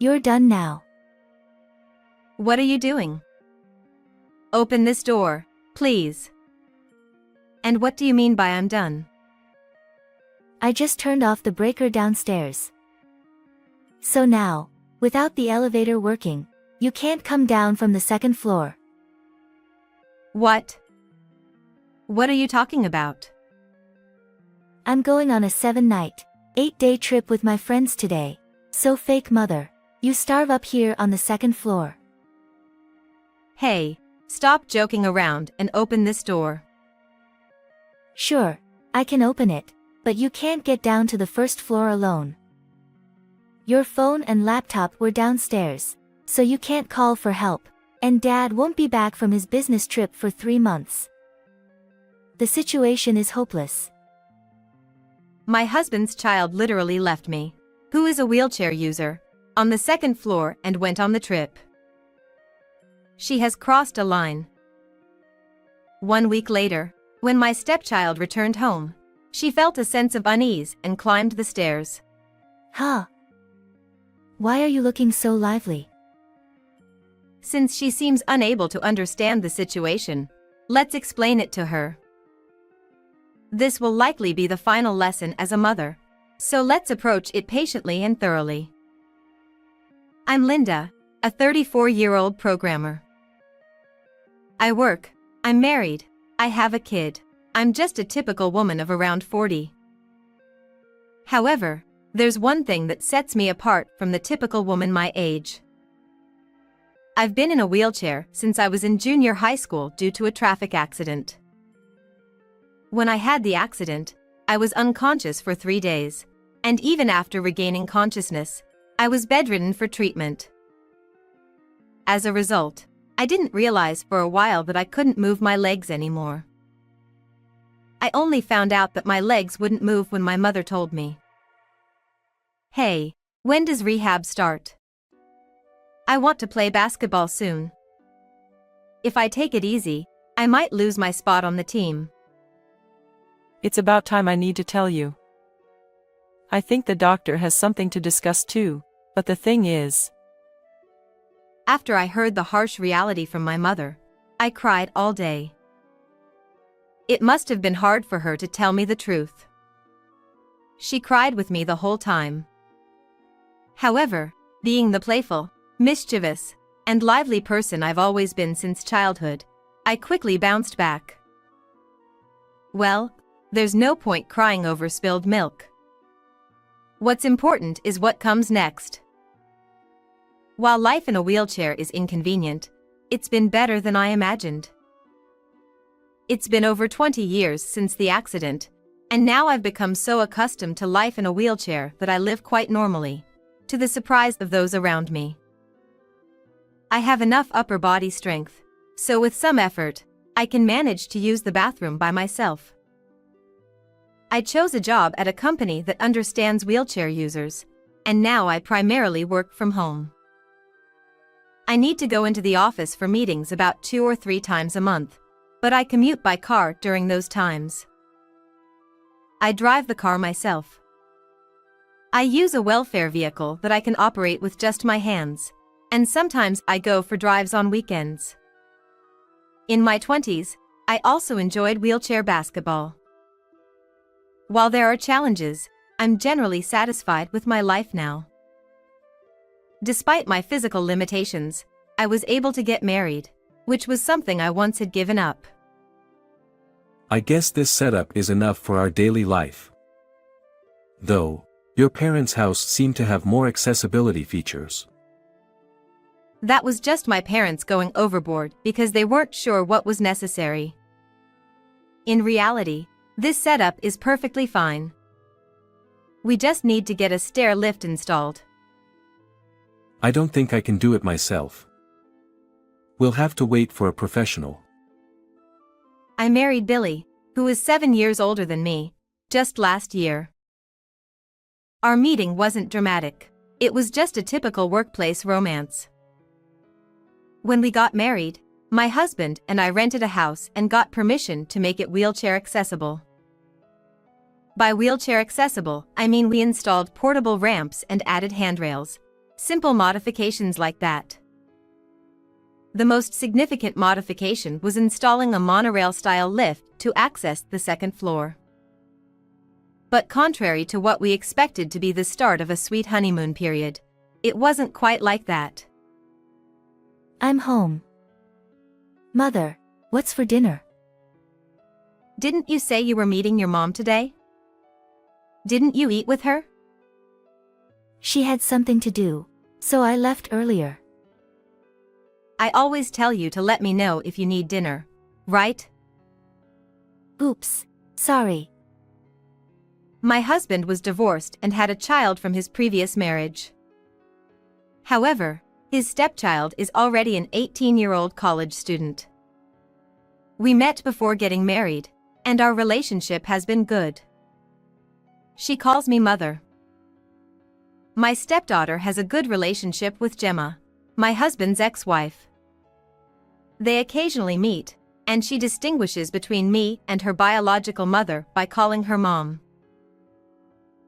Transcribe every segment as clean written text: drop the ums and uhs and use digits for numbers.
You're done now. What are you doing? Open this door, please. And what do you mean by I'm done? I just turned off the breaker downstairs. So now, without the elevator working, you can't come down from the second floor. What? What are you talking about? I'm going on a 7-night, 8-day trip with my friends today. So fake mother, you starve up here on the second floor. Hey, stop joking around and open this door. Sure, I can open it, but you can't get down to the first floor alone. Your phone and laptop were downstairs, so you can't call for help, and Dad won't be back from his business trip for 3 months. The situation is hopeless. My husband's child literally left me, who is a wheelchair user, on the second floor and went on the trip. She has crossed a line. 1 week later, when my stepchild returned home, she felt a sense of unease and climbed the stairs. Huh? Why are you looking so lively? Since she seems unable to understand the situation, let's explain it to her. This will likely be the final lesson as a mother, so let's approach it patiently and thoroughly. I'm Linda, a 34-year-old programmer. I work, I'm married, I have a kid, I'm just a typical woman of around 40. However, there's one thing that sets me apart from the typical woman my age. I've been in a wheelchair since I was in junior high school due to a traffic accident. When I had the accident, I was unconscious for 3 days, and even after regaining consciousness, I was bedridden for treatment. As a result, I didn't realize for a while that I couldn't move my legs anymore. I only found out that my legs wouldn't move when my mother told me. Hey, when does rehab start? I want to play basketball soon. If I take it easy, I might lose my spot on the team. It's about time I need to tell you. I think the doctor has something to discuss too, but the thing is. After I heard the harsh reality from my mother, I cried all day. It must have been hard for her to tell me the truth. She cried with me the whole time. However, being the playful, mischievous, and lively person I've always been since childhood, I quickly bounced back. Well, there's no point crying over spilled milk. What's important is what comes next. While life in a wheelchair is inconvenient, it's been better than I imagined. It's been over 20 years since the accident, and now I've become so accustomed to life in a wheelchair that I live quite normally, to the surprise of those around me. I have enough upper body strength, so with some effort, I can manage to use the bathroom by myself. I chose a job at a company that understands wheelchair users, and now I primarily work from home. I need to go into the office for meetings about 2 or 3 times a month, but I commute by car during those times. I drive the car myself. I use a welfare vehicle that I can operate with just my hands, and sometimes I go for drives on weekends. In my 20s, I also enjoyed wheelchair basketball. While there are challenges, I'm generally satisfied with my life now. Despite my physical limitations, I was able to get married, which was something I once had given up. I guess this setup is enough for our daily life. Though, your parents' house seemed to have more accessibility features. That was just my parents going overboard because they weren't sure what was necessary. In reality, this setup is perfectly fine. We just need to get a stair lift installed. I don't think I can do it myself. We'll have to wait for a professional. I married Billy, who is 7 years older than me, just last year. Our meeting wasn't dramatic. It was just a typical workplace romance. When we got married, my husband and I rented a house and got permission to make it wheelchair accessible. By wheelchair accessible, I mean we installed portable ramps and added handrails, Simple modifications like that. The most significant modification was installing a monorail-style lift to access the second floor. But contrary to what we expected to be the start of a sweet honeymoon period, it wasn't quite like that. I'm home. Mother, what's for dinner? Didn't you say you were meeting your mom today? Didn't you eat with her? She had something to do, so I left earlier. I always tell you to let me know if you need dinner, right? Oops, sorry. My husband was divorced and had a child from his previous marriage. However, his stepchild is already an 18-year-old college student. We met before getting married, and our relationship has been good. She calls me mother. My stepdaughter has a good relationship with Gemma, my husband's ex-wife. They occasionally meet, and she distinguishes between me and her biological mother by calling her mom.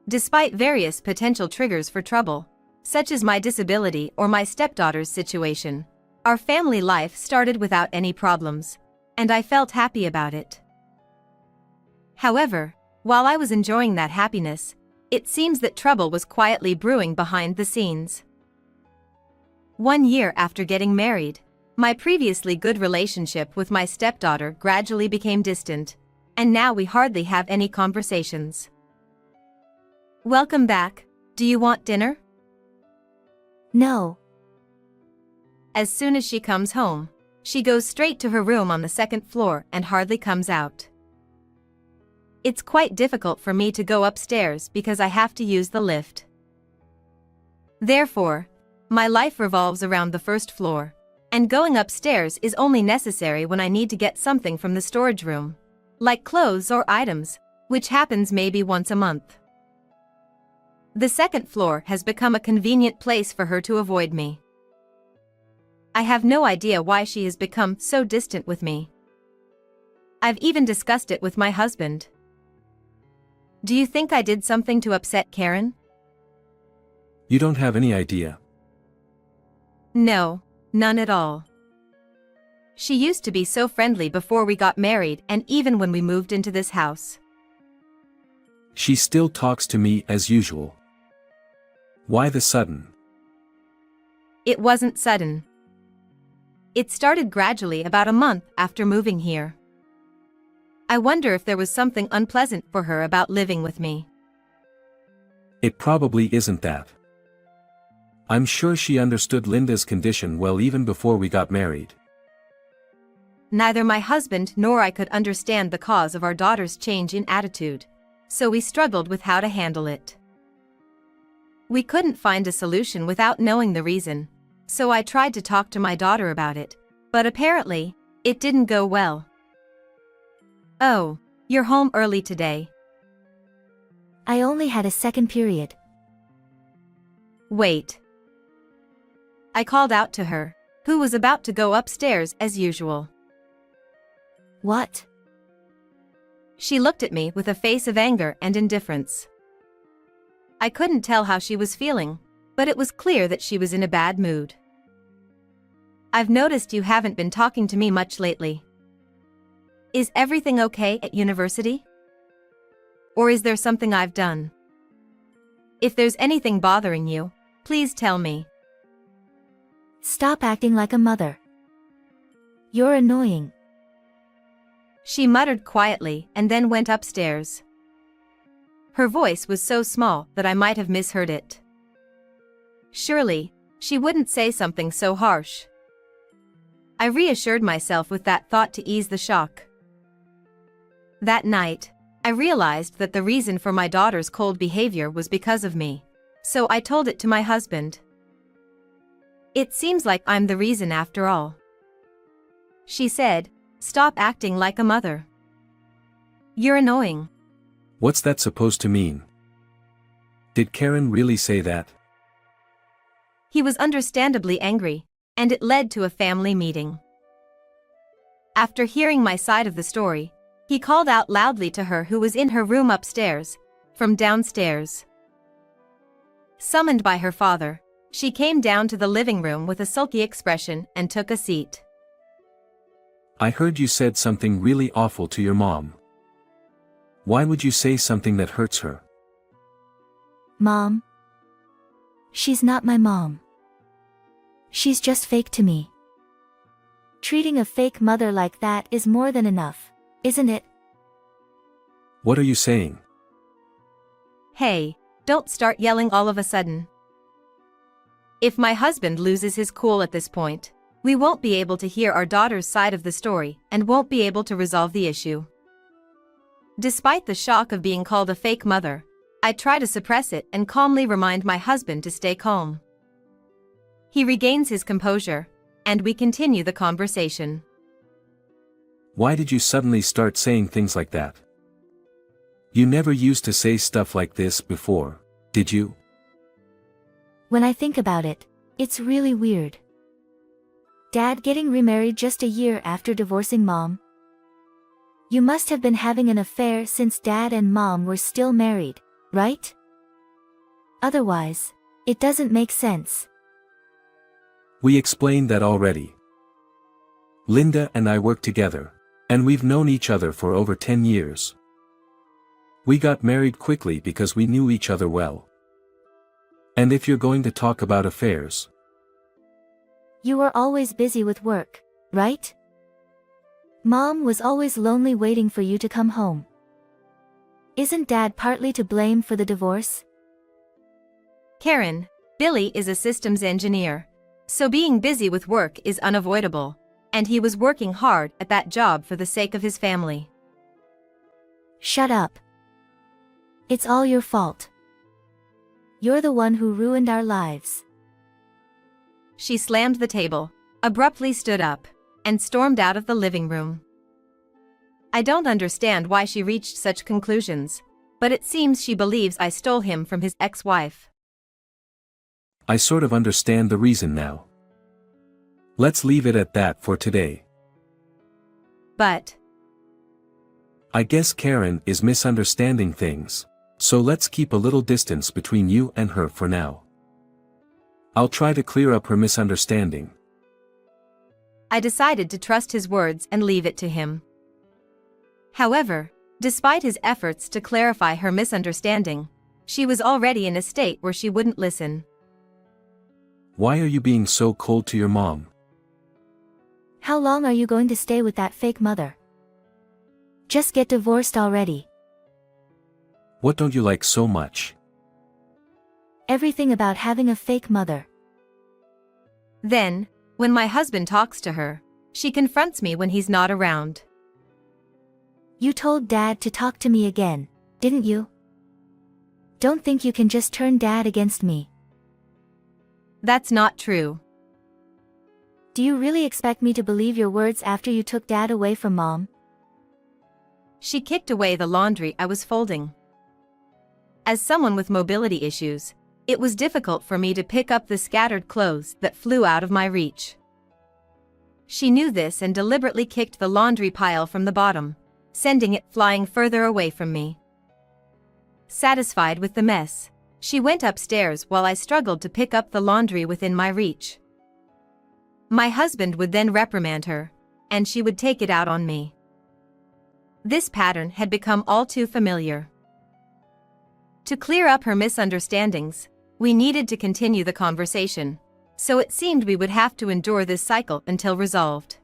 Despite various potential triggers for trouble, such as my disability or my stepdaughter's situation, our family life started without any problems, and I felt happy about it. However, while I was enjoying that happiness, it seems that trouble was quietly brewing behind the scenes. 1 year after getting married, my previously good relationship with my stepdaughter gradually became distant, and now we hardly have any conversations. Welcome back. Do you want dinner? No. As soon as she comes home, she goes straight to her room on the second floor and hardly comes out. It's quite difficult for me to go upstairs because I have to use the lift. Therefore, my life revolves around the first floor, and going upstairs is only necessary when I need to get something from the storage room, like clothes or items, which happens maybe once a month. The second floor has become a convenient place for her to avoid me. I have no idea why she has become so distant with me. I've even discussed it with my husband. Do you think I did something to upset Karen? You don't have any idea. No, none at all. She used to be so friendly before we got married and even when we moved into this house. She still talks to me as usual. Why the sudden? It wasn't sudden. It started gradually about a month after moving here. I wonder if there was something unpleasant for her about living with me. It probably isn't that. I'm sure she understood Linda's condition well even before we got married. Neither my husband nor I could understand the cause of our daughter's change in attitude, so we struggled with how to handle it. We couldn't find a solution without knowing the reason, so I tried to talk to my daughter about it, but apparently, it didn't go well. Oh, you're home early today. I only had a second period. Wait. I called out to her, who was about to go upstairs as usual. What? She looked at me with a face of anger and indifference. I couldn't tell how she was feeling, but it was clear that she was in a bad mood. I've noticed you haven't been talking to me much lately. Is everything okay at university? Or is there something I've done? If there's anything bothering you, please tell me. Stop acting like a mother. You're annoying. She muttered quietly and then went upstairs. Her voice was so small that I might have misheard it. Surely, she wouldn't say something so harsh. I reassured myself with that thought to ease the shock. That night, I realized that the reason for my daughter's cold behavior was because of me, so I told it to my husband. It seems like I'm the reason after all. She said, "Stop acting like a mother. You're annoying." What's that supposed to mean? Did Karen really say that? He was understandably angry, and it led to a family meeting. After hearing my side of the story, he called out loudly to her who was in her room upstairs, from downstairs. Summoned by her father, She came down to the living room with a sulky expression and took a seat. I heard you said something really awful to your mom. Why would you say something that hurts her? Mom? She's not my mom. She's just fake to me. Treating a fake mother like that is more than enough, isn't it? What are you saying? Hey, don't start yelling all of a sudden. If my husband loses his cool at this point, we won't be able to hear our daughter's side of the story and won't be able to resolve the issue. Despite the shock of being called a fake mother, I try to suppress it and calmly remind my husband to stay calm. He regains his composure, and we continue the conversation. Why did you suddenly start saying things like that? You never used to say stuff like this before, did you? When I think about it, it's really weird. Dad getting remarried just a year after divorcing Mom? You must have been having an affair since Dad and Mom were still married, right? Otherwise, it doesn't make sense. We explained that already. Linda and I work together, and we've known each other for over 10 years. We got married quickly because we knew each other well. And if you're going to talk about affairs, You were always busy with work, right? Mom was always lonely waiting for you to come home. Isn't Dad partly to blame for the divorce? Karen, Billy is a systems engineer, so being busy with work is unavoidable, and he was working hard at that job for the sake of his family. Shut up. It's all your fault. You're the one who ruined our lives. She slammed the table, abruptly stood up, and stormed out of the living room. I don't understand why she reached such conclusions, but it seems she believes I stole him from his ex-wife. I sort of understand the reason now. Let's leave it at that for today. But I guess Karen is misunderstanding things, so let's keep a little distance between you and her for now. I'll try to clear up her misunderstanding. I decided to trust his words and leave it to him. However, despite his efforts to clarify her misunderstanding, she was already in a state where she wouldn't listen. Why are you being so cold to your mom? How long are you going to stay with that fake mother? Just get divorced already. What don't you like so much? Everything about having a fake mother. Then, when my husband talks to her, she confronts me when he's not around. You told Dad to talk to me again, didn't you? Don't think you can just turn Dad against me. That's not true. Do you really expect me to believe your words after you took Dad away from Mom? She kicked away the laundry I was folding. As someone with mobility issues, it was difficult for me to pick up the scattered clothes that flew out of my reach. She knew this and deliberately kicked the laundry pile from the bottom, sending it flying further away from me. Satisfied with the mess, she went upstairs while I struggled to pick up the laundry within my reach. My husband would then reprimand her, and she would take it out on me. This pattern had become all too familiar. To clear up her misunderstandings, we needed to continue the conversation, so it seemed we would have to endure this cycle until resolved.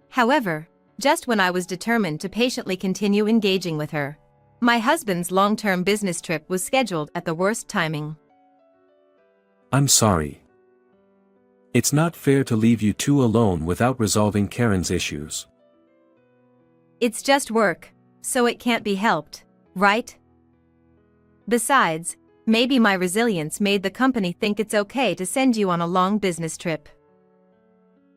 However, just when I was determined to patiently continue engaging with her, my husband's long-term business trip was scheduled at the worst timing. I'm sorry. It's not fair to leave you two alone without resolving Karen's issues. It's just work, so it can't be helped, right? Besides, maybe my resilience made the company think it's okay to send you on a long business trip.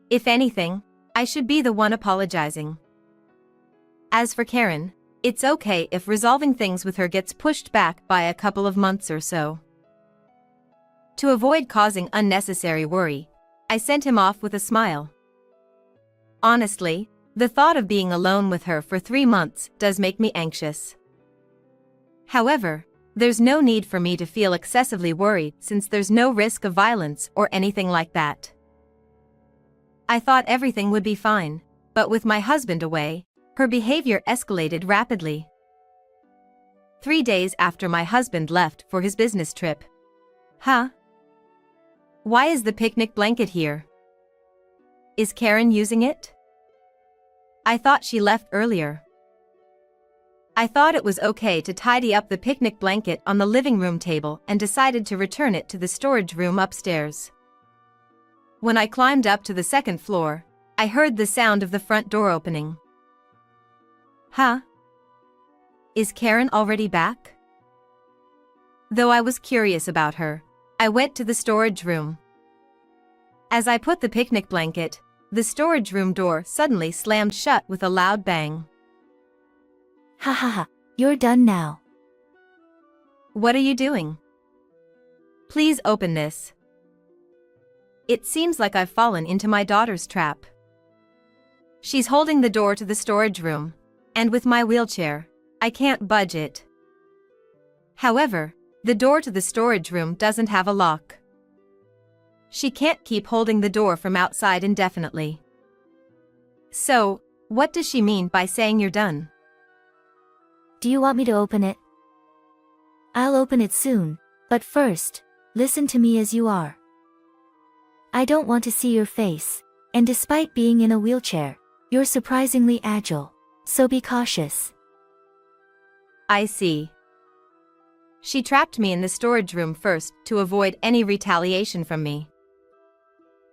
If anything, I should be the one apologizing. As for Karen, it's okay if resolving things with her gets pushed back by a couple of months or so. To avoid causing unnecessary worry, I sent him off with a smile. Honestly, the thought of being alone with her for 3 months does make me anxious. However, There's no need for me to feel excessively worried since there's no risk of violence or anything like that. I thought everything would be fine, but with my husband away, her behavior escalated rapidly. 3 days after my husband left for his business trip. Huh? Why is the picnic blanket here? Is Karen using it? I thought she left earlier. I thought it was okay to tidy up the picnic blanket on the living room table and decided to return it to the storage room upstairs. When I climbed up to the second floor, I heard the sound of the front door opening. Huh? Is Karen already back? Though I was curious about her, I went to the storage room. As I put the picnic blanket, the storage room door suddenly slammed shut with a loud bang. Ha ha ha, you're done now. What are you doing? Please open this. It seems like I've fallen into my daughter's trap. She's holding the door to the storage room, and with my wheelchair, I can't budge it. However, the door to the storage room doesn't have a lock. She can't keep holding the door from outside indefinitely. So, what does she mean by saying you're done? Do you want me to open it? I'll open it soon, but first, listen to me as you are. I don't want to see your face, and despite being in a wheelchair, you're surprisingly agile, so be cautious. I see. She trapped me in the storage room first to avoid any retaliation from me.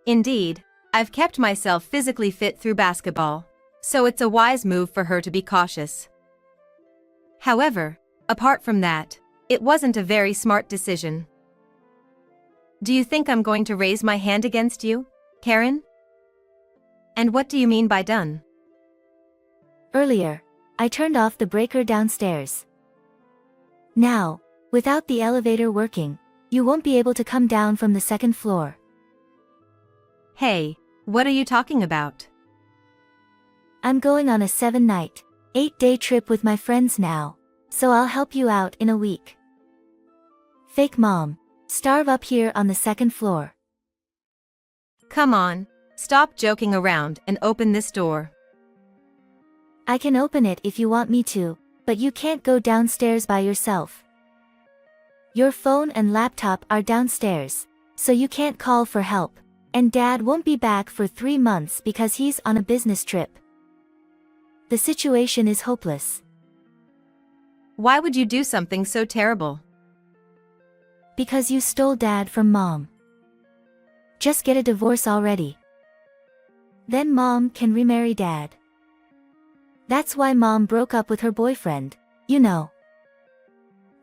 Indeed, I've kept myself physically fit through basketball, so it's a wise move for her to be cautious. However, apart from that, it wasn't a very smart decision. Do you think I'm going to raise my hand against you, Karen? And what do you mean by done? Earlier, I turned off the breaker downstairs. Now, without the elevator working, you won't be able to come down from the second floor. Hey, what are you talking about? I'm going on a 7-night, 8-day trip with my friends now, so I'll help you out in a week. Fake mom, starve up here on the second floor. Come on, stop joking around and open this door. I can open it if you want me to, but you can't go downstairs by yourself. Your phone and laptop are downstairs, so you can't call for help, and Dad won't be back for 3 months because he's on a business trip. The situation is hopeless. Why would you do something so terrible? Because you stole Dad from Mom. Just get a divorce already. Then Mom can remarry Dad. That's why Mom broke up with her boyfriend, you know.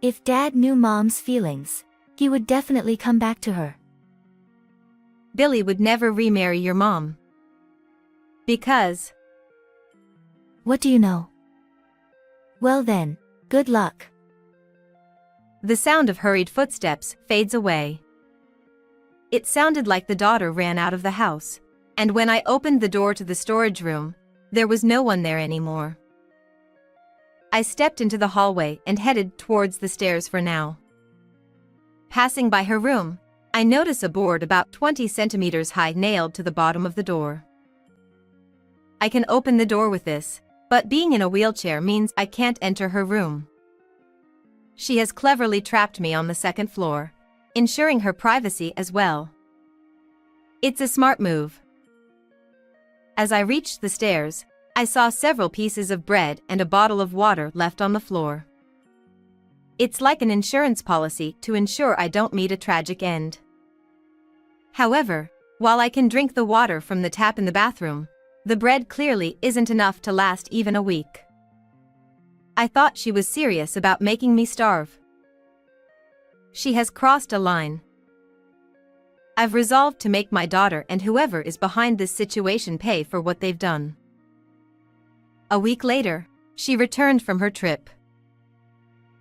If Dad knew Mom's feelings, he would definitely come back to her. Billy would never remarry your mom. Because... What do you know? Well then, good luck. The sound of hurried footsteps fades away. It sounded like the daughter ran out of the house, and when I opened the door to the storage room, there was no one there anymore. I stepped into the hallway and headed towards the stairs for now. Passing by her room, I notice a board about 20 centimeters high nailed to the bottom of the door. I can open the door with this, but being in a wheelchair means I can't enter her room. She has cleverly trapped me on the second floor, ensuring her privacy as well. It's a smart move. As I reached the stairs, I saw several pieces of bread and a bottle of water left on the floor. It's like an insurance policy to ensure I don't meet a tragic end. However, while I can drink the water from the tap in the bathroom, the bread clearly isn't enough to last even a week. I thought she was serious about making me starve. She has crossed a line. I've resolved to make my daughter and whoever is behind this situation pay for what they've done. A week later, she returned from her trip.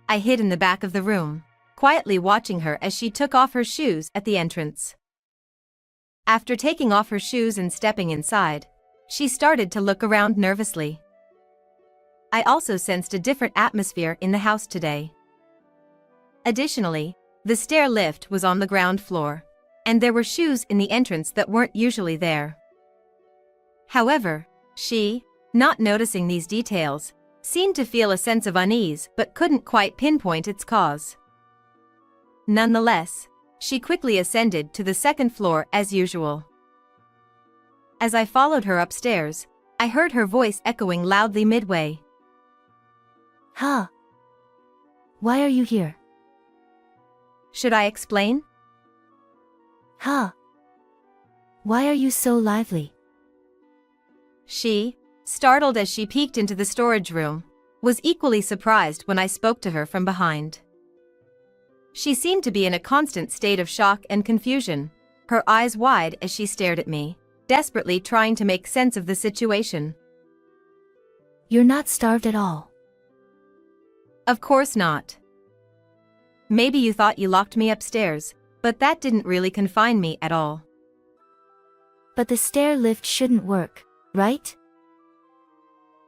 I hid in the back of the room, quietly watching her as she took off her shoes at the entrance. After taking off her shoes and stepping inside, she started to look around nervously. I also sensed a different atmosphere in the house today. Additionally, the stair lift was on the ground floor, and there were shoes in the entrance that weren't usually there. However, she, not noticing these details, seemed to feel a sense of unease but couldn't quite pinpoint its cause. Nonetheless, she quickly ascended to the second floor as usual. As I followed her upstairs, I heard her voice echoing loudly midway. Huh? Why are you here? Should I explain? Huh? Why are you so lively? She, startled as she peeked into the storage room, was equally surprised when I spoke to her from behind. She seemed to be in a constant state of shock and confusion, her eyes wide as she stared at me, desperately trying to make sense of the situation. You're not starved at all. Of course not. Maybe you thought you locked me upstairs, but that didn't really confine me at all. But the stair lift shouldn't work, right?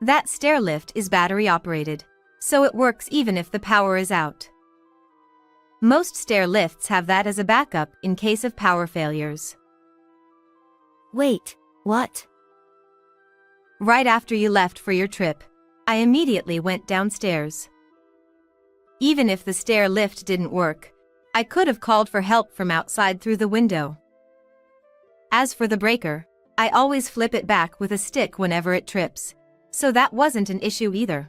That stair lift is battery operated, so it works even if the power is out. Most stair lifts have that as a backup in case of power failures. Wait, what? Right after you left for your trip, I immediately went downstairs. Even if the stair lift didn't work, I could have called for help from outside through the window. As for the breaker, I always flip it back with a stick whenever it trips, so that wasn't an issue either.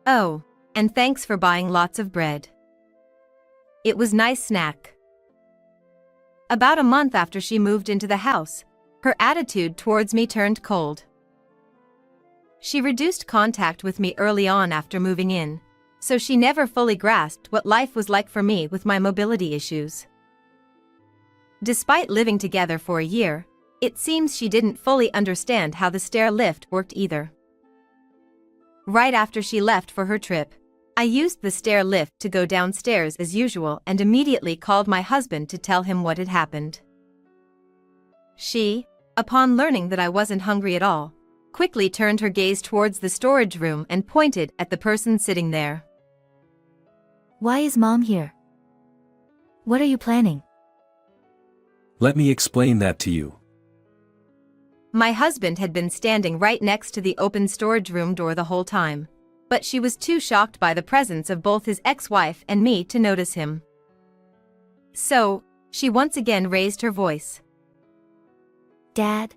Oh, and thanks for buying lots of bread. It was nice snack. About a month after she moved into the house, her attitude towards me turned cold. She reduced contact with me early on after moving in, so she never fully grasped what life was like for me with my mobility issues. Despite living together for a year, it seems she didn't fully understand how the stair lift worked either. Right after she left for her trip, I used the stair lift to go downstairs as usual and immediately called my husband to tell him what had happened. She, upon learning that I wasn't hungry at all, quickly turned her gaze towards the storage room and pointed at the person sitting there. Why is Mom here? What are you planning? Let me explain that to you. My husband had been standing right next to the open storage room door the whole time, but she was too shocked by the presence of both his ex-wife and me to notice him. So, she once again raised her voice. Dad?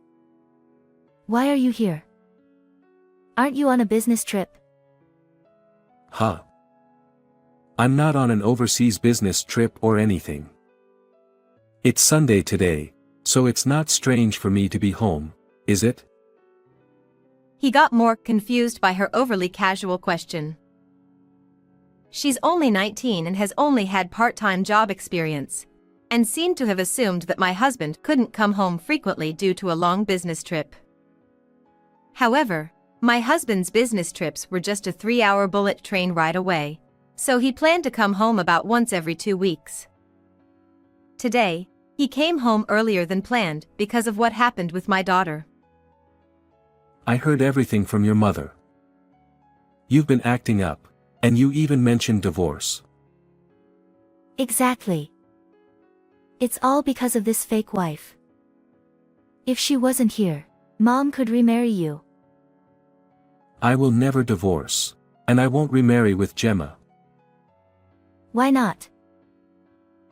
Why are you here? Aren't you on a business trip? Huh? I'm not on an overseas business trip or anything. It's Sunday today, so it's not strange for me to be home, is it? He got more confused by her overly casual question. She's only 19 and has only had part-time job experience, and seemed to have assumed that my husband couldn't come home frequently due to a long business trip. However, my husband's business trips were just a 3-hour bullet train ride away, so he planned to come home about once every 2 weeks. Today, he came home earlier than planned because of what happened with my daughter. I heard everything from your mother. You've been acting up, and you even mentioned divorce. Exactly. It's all because of this fake wife. If she wasn't here, Mom could remarry you. I will never divorce, and I won't remarry with Gemma. Why not?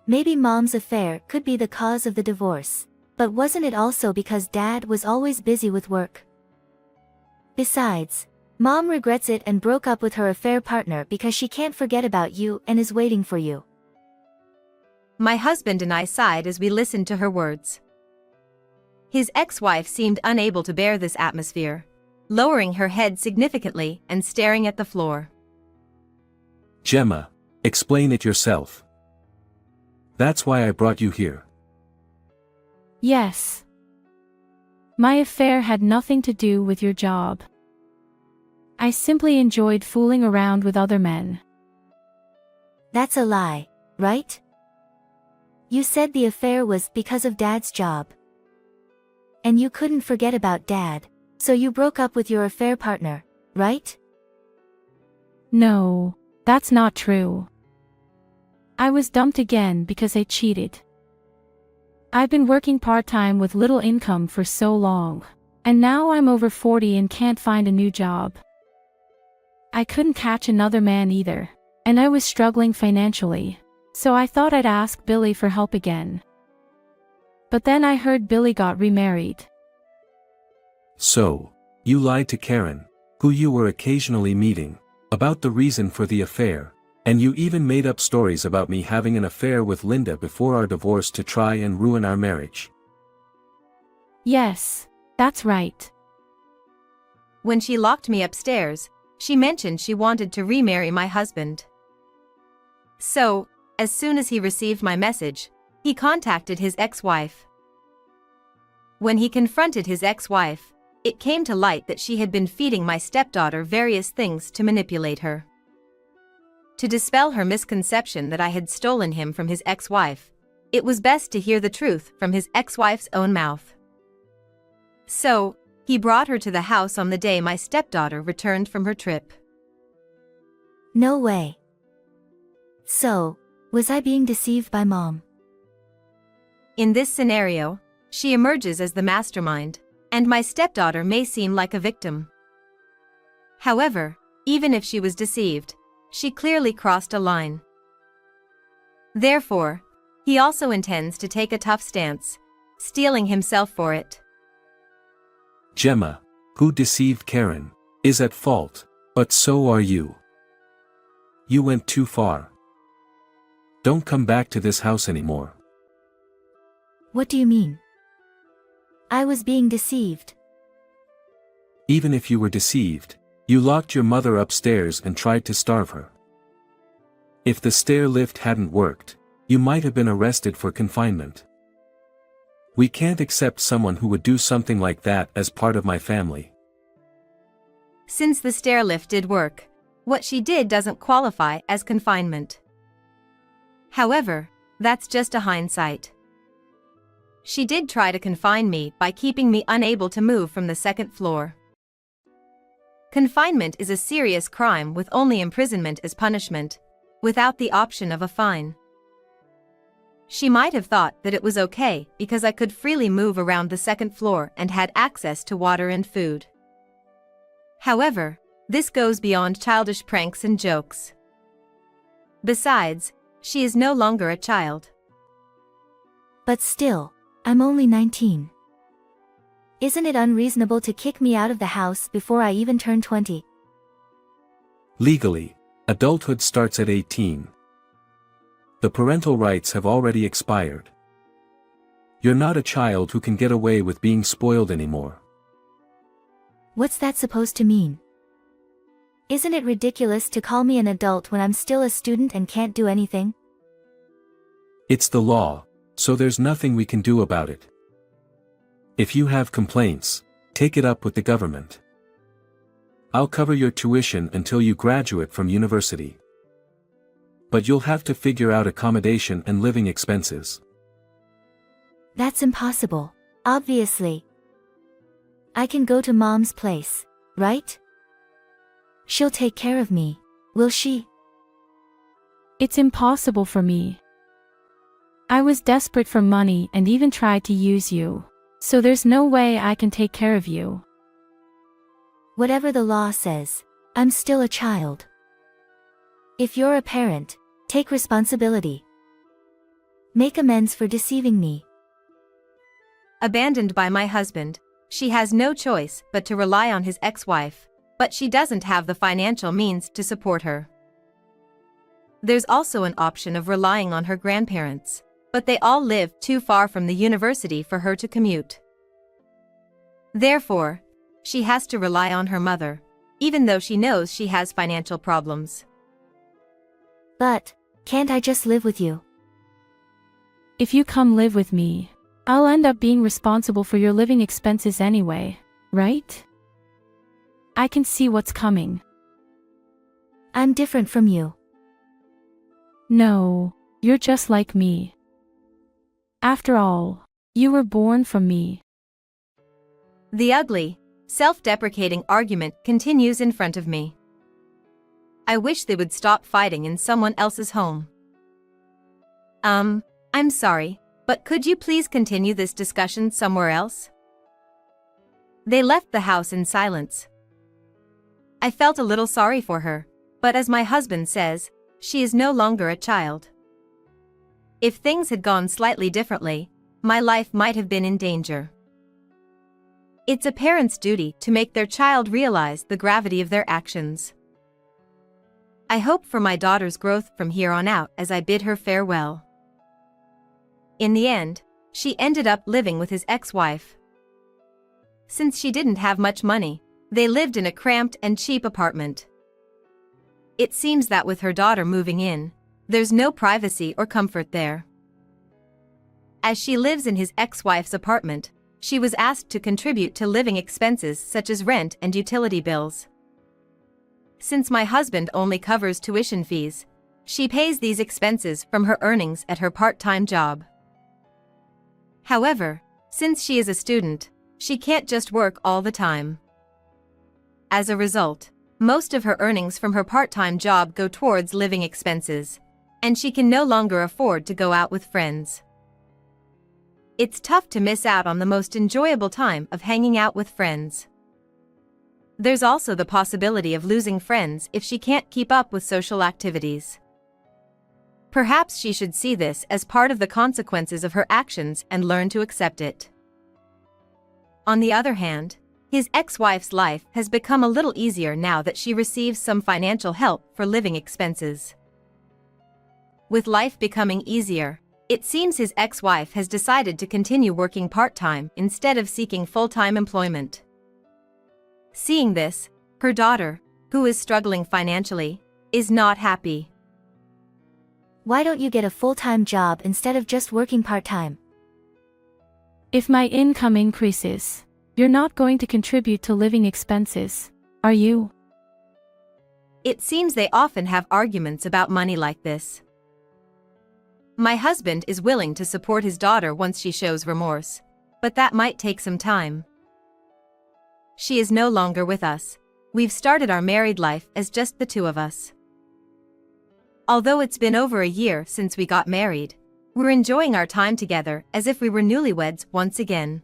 Maybe Mom's affair could be the cause of the divorce, but wasn't it also because Dad was always busy with work? Besides, Mom regrets it and broke up with her affair partner because she can't forget about you and is waiting for you. My husband and I sighed as we listened to her words. His ex-wife seemed unable to bear this atmosphere, lowering her head significantly and staring at the floor. Gemma, explain it yourself. That's why I brought you here. Yes. My affair had nothing to do with your job. I simply enjoyed fooling around with other men. That's a lie, right? You said the affair was because of Dad's job. And you couldn't forget about Dad, so you broke up with your affair partner, right? No, that's not true. I was dumped again because I cheated. I've been working part-time with little income for so long. And now I'm over 40 and can't find a new job. I couldn't catch another man either. And I was struggling financially. So I thought I'd ask Billy for help again. But then I heard Billy got remarried. So, you lied to Karen, who you were occasionally meeting, about the reason for the affair, and you even made up stories about me having an affair with Linda before our divorce to try and ruin our marriage. Yes, that's right. When she locked me upstairs, she mentioned she wanted to remarry my husband. So, as soon as he received my message, he contacted his ex-wife. When he confronted his ex-wife, it came to light that she had been feeding my stepdaughter various things to manipulate her. To dispel her misconception that I had stolen him from his ex-wife, it was best to hear the truth from his ex-wife's own mouth. So, he brought her to the house on the day my stepdaughter returned from her trip. No way. So, was I being deceived by Mom? In this scenario, she emerges as the mastermind, and my stepdaughter may seem like a victim. However, even if she was deceived, she clearly crossed a line. Therefore, he also intends to take a tough stance, steeling himself for it. Gemma, who deceived Karen, is at fault, but so are you. You went too far. Don't come back to this house anymore. What do you mean? I was being deceived. Even if you were deceived, you locked your mother upstairs and tried to starve her. If the stair lift hadn't worked, you might have been arrested for confinement. We can't accept someone who would do something like that as part of my family. Since the stair lift did work, what she did doesn't qualify as confinement. However, that's just a hindsight. She did try to confine me by keeping me unable to move from the second floor. Confinement is a serious crime with only imprisonment as punishment, without the option of a fine. She might have thought that it was okay because I could freely move around the second floor and had access to water and food. However, this goes beyond childish pranks and jokes. Besides, she is no longer a child. But still, I'm only 19. Isn't it unreasonable to kick me out of the house before I even turn 20? Legally, adulthood starts at 18. The parental rights have already expired. You're not a child who can get away with being spoiled anymore. What's that supposed to mean? Isn't it ridiculous to call me an adult when I'm still a student and can't do anything? It's the law, so there's nothing we can do about it. If you have complaints, take it up with the government. I'll cover your tuition until you graduate from university. But you'll have to figure out accommodation and living expenses. That's impossible, obviously. I can go to Mom's place, right? She'll take care of me, will she? It's impossible for me. I was desperate for money and even tried to use you. So there's no way I can take care of you. Whatever the law says, I'm still a child. If you're a parent, take responsibility. Make amends for deceiving me. Abandoned by my husband, she has no choice but to rely on his ex-wife, but she doesn't have the financial means to support her. There's also an option of relying on her grandparents, but they all live too far from the university for her to commute. Therefore, she has to rely on her mother, even though she knows she has financial problems. But, can't I just live with you? If you come live with me, I'll end up being responsible for your living expenses anyway, right? I can see what's coming. I'm different from you. No, you're just like me. After all, you were born from me. The ugly, self-deprecating argument continues in front of me. I wish they would stop fighting in someone else's home. I'm sorry, but could you please continue this discussion somewhere else? They left the house in silence. I felt a little sorry for her, but as my husband says, she is no longer a child. If things had gone slightly differently, my life might have been in danger. It's a parent's duty to make their child realize the gravity of their actions. I hope for my daughter's growth from here on out as I bid her farewell. In the end, she ended up living with his ex-wife. Since she didn't have much money, they lived in a cramped and cheap apartment. It seems that with her daughter moving in, there's no privacy or comfort there. As she lives in his ex-wife's apartment, she was asked to contribute to living expenses such as rent and utility bills. Since my husband only covers tuition fees, she pays these expenses from her earnings at her part-time job. However, since she is a student, she can't just work all the time. As a result, most of her earnings from her part-time job go towards living expenses, and she can no longer afford to go out with friends. It's tough to miss out on the most enjoyable time of hanging out with friends. There's also the possibility of losing friends if she can't keep up with social activities. Perhaps she should see this as part of the consequences of her actions and learn to accept it. On the other hand, his ex-wife's life has become a little easier now that she receives some financial help for living expenses. With life becoming easier, it seems his ex-wife has decided to continue working part-time instead of seeking full-time employment. Seeing this, her daughter, who is struggling financially, is not happy. Why don't you get a full-time job instead of just working part-time? If my income increases, you're not going to contribute to living expenses, are you? It seems they often have arguments about money like this. My husband is willing to support his daughter once she shows remorse, but that might take some time. She is no longer with us. We've started our married life as just the two of us. Although it's been over a year since we got married, we're enjoying our time together as if we were newlyweds once again.